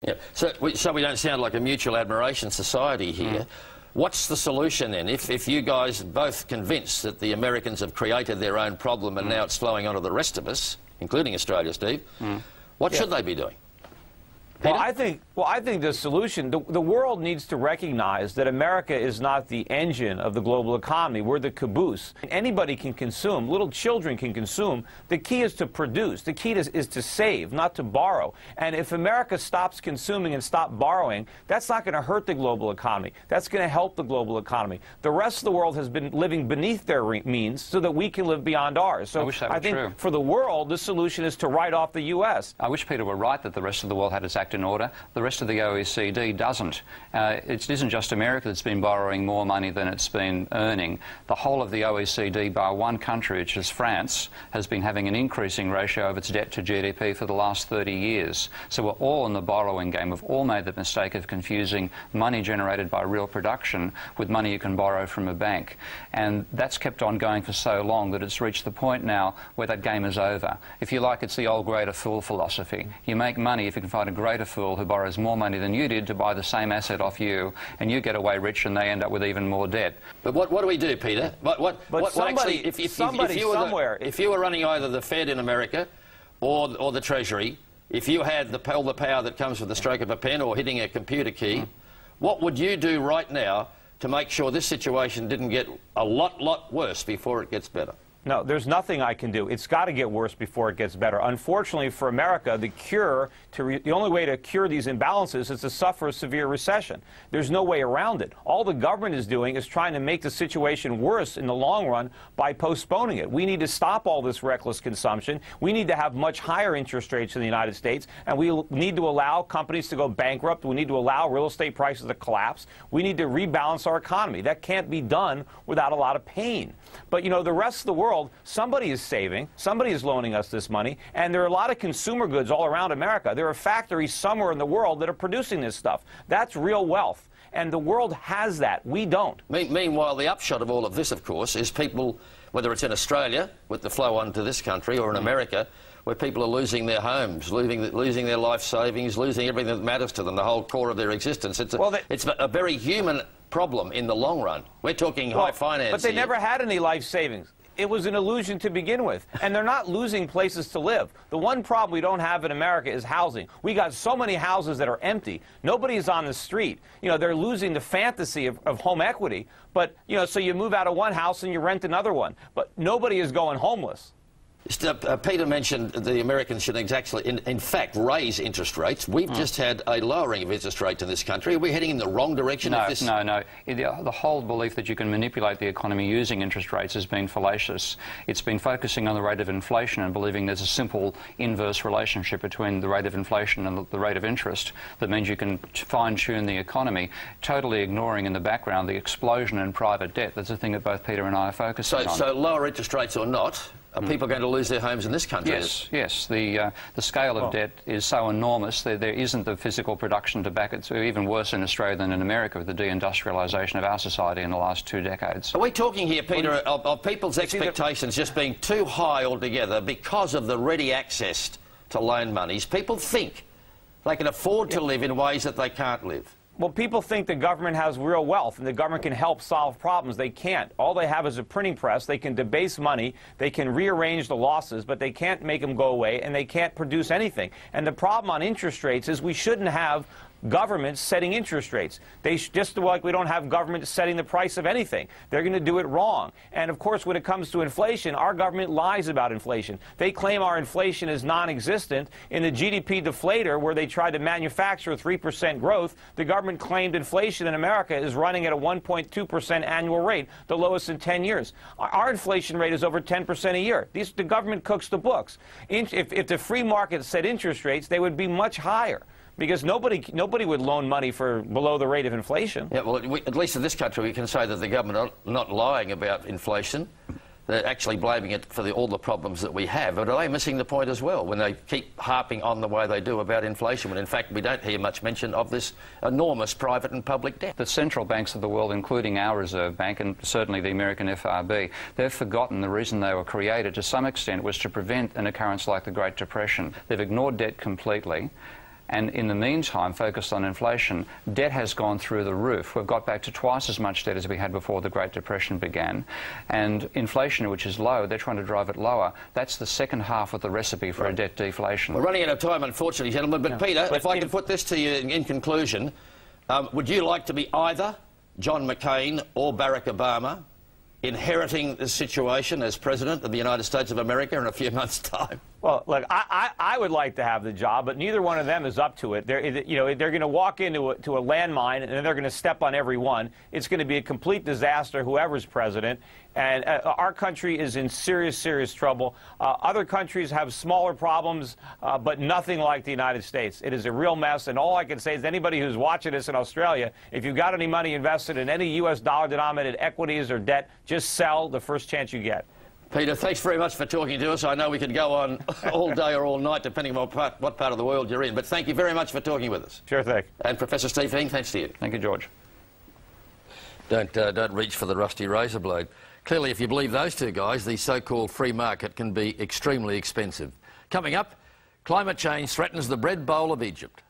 Yeah. So we don't sound like a mutual admiration society here. What's the solution then? If you guys are both convinced that the Americans have created their own problem and now it's flowing onto the rest of us, including Australia, Steve, what should they be doing? Well, I think the solution, the world needs to recognize that America is not the engine of the global economy. We're the caboose. Anybody can consume. Little children can consume. The key is to produce. The key is to save, not to borrow. And if America stops consuming and stops borrowing, that's not going to hurt the global economy. That's going to help the global economy. The rest of the world has been living beneath their means so that we can live beyond ours. So I think for the world, the solution is to write off the U.S. I wish Peter were right that the rest of the world had its act in order. The rest of the OECD doesn't. It isn't just America that's been borrowing more money than it's been earning. The whole of the OECD, bar one country, which is France, has been having an increasing ratio of its debt to GDP for the last 30 years. So we're all in the borrowing game. We've all made the mistake of confusing money generated by real production with money you can borrow from a bank. And that's kept on going for so long that it's reached the point now where that game is over. If you like, it's the old greater fool philosophy. You make money if you can find a greater fool who borrows more money than you did to buy the same asset off you, and you get away rich and they end up with even more debt. But what do we do, Peter? If you were running either the Fed in America or the Treasury, if you had all the power that comes with the stroke of a pen or hitting a computer key, what would you do right now to make sure this situation didn't get a lot worse before it gets better? No, there's nothing I can do. It's got to get worse before it gets better. Unfortunately for America, the only way to cure these imbalances is to suffer a severe recession. There's no way around it. All the government is doing is trying to make the situation worse in the long run by postponing it. We need to stop all this reckless consumption. We need to have much higher interest rates in the United States, and we need to allow companies to go bankrupt. We need to allow real estate prices to collapse. We need to rebalance our economy. That can't be done without a lot of pain. But, you know, the rest of the world, somebody is saving, somebody is loaning us this money, and there are a lot of consumer goods all around America. There are factories somewhere in the world that are producing this stuff. That's real wealth, and the world has that. We don't. Meanwhile, the upshot of all of this, of course, is people, whether it's in Australia, with the flow on to this country, or in America, where people are losing their homes, losing their life savings, losing everything that matters to them, the whole core of their existence. It's a very human problem in the long run. We're talking high finance But they here. never had any life savings. It was an illusion to begin with. And they're not losing places to live. The one problem we don't have in America is housing. We got so many houses that are empty. Nobody is on the street. You know, they're losing the fantasy of home equity. But, you know, so you move out of one house and you rent another one. But nobody is going homeless. Peter mentioned the Americans should actually, in fact, raise interest rates. We've just had a lowering of interest rates in this country. Are we heading in the wrong direction? No. The whole belief that you can manipulate the economy using interest rates has been fallacious. It's been focusing on the rate of inflation and believing there's a simple inverse relationship between the rate of inflation and the rate of interest that means you can fine-tune the economy, totally ignoring in the background the explosion in private debt. That's the thing that both Peter and I are focusing on. So lower interest rates or not, are people going to lose their homes in this country? Yes. The scale of debt is so enormous that there isn't the physical production to back it. So even worse in Australia than in America with the deindustrialisation of our society in the last 2 decades. Are we talking here, Peter, of people's expectations just being too high altogether because of the ready access to loan monies? People think they can afford to live in ways that they can't live. Well, people think the government has real wealth and the government can help solve problems. They can't. All they have is a printing press. They can debase money. They can rearrange the losses, but they can't make them go away, and they can't produce anything. And the problem on interest rates is we shouldn't have governments setting interest rates. Just like we don't have government setting the price of anything. They're going to do it wrong. And of course, when it comes to inflation, our government lies about inflation. They claim our inflation is non-existent. In the GDP deflator, where they tried to manufacture 3% growth, the government claimed inflation in America is running at a 1.2% annual rate, the lowest in 10 years. Our inflation rate is over 10% a year. The government cooks the books. If the free market set interest rates, they would be much higher, because nobody would loan money for below the rate of inflation. Yeah, well, at least in this country we can say that the government are not lying about inflation. They're actually blaming it for all the problems that we have. But are they missing the point as well when they keep harping on the way they do about inflation, when in fact we don't hear much mention of this enormous private and public debt? The central banks of the world, including our Reserve Bank and certainly the American FRB, they've forgotten the reason they were created to some extent was to prevent an occurrence like the Great Depression. They've ignored debt completely. and in the meantime focused on inflation, debt has gone through the roof. We've got back to twice as much debt as we had before the Great Depression began. And inflation, which is low, they're trying to drive it lower. That's the second half of the recipe for a debt deflation. We're running out of time, unfortunately, gentlemen. But Peter, if I can put this to you in conclusion, would you like to be either John McCain or Barack Obama inheriting this situation as President of the United States of America in a few months' time? Well, look, I would like to have the job, but neither one of them is up to it. They're going to walk into a landmine, and then they're going to step on every one. It's going to be a complete disaster, whoever's president. And our country is in serious, serious trouble. Other countries have smaller problems, but nothing like the United States. It is a real mess, and all I can say is anybody who's watching this in Australia, if you've got any money invested in any U.S. dollar-denominated equities or debt, just sell the first chance you get. Peter, thanks very much for talking to us. I know we could go on all day or all night, depending on what part of the world you're in. But thank you very much for talking with us. Sure thing. And Professor Steve Heen, thanks to you. Thank you, George. Don't reach for the rusty razor blade. Clearly, if you believe those two guys, the so-called free market can be extremely expensive. Coming up, climate change threatens the bread bowl of Egypt.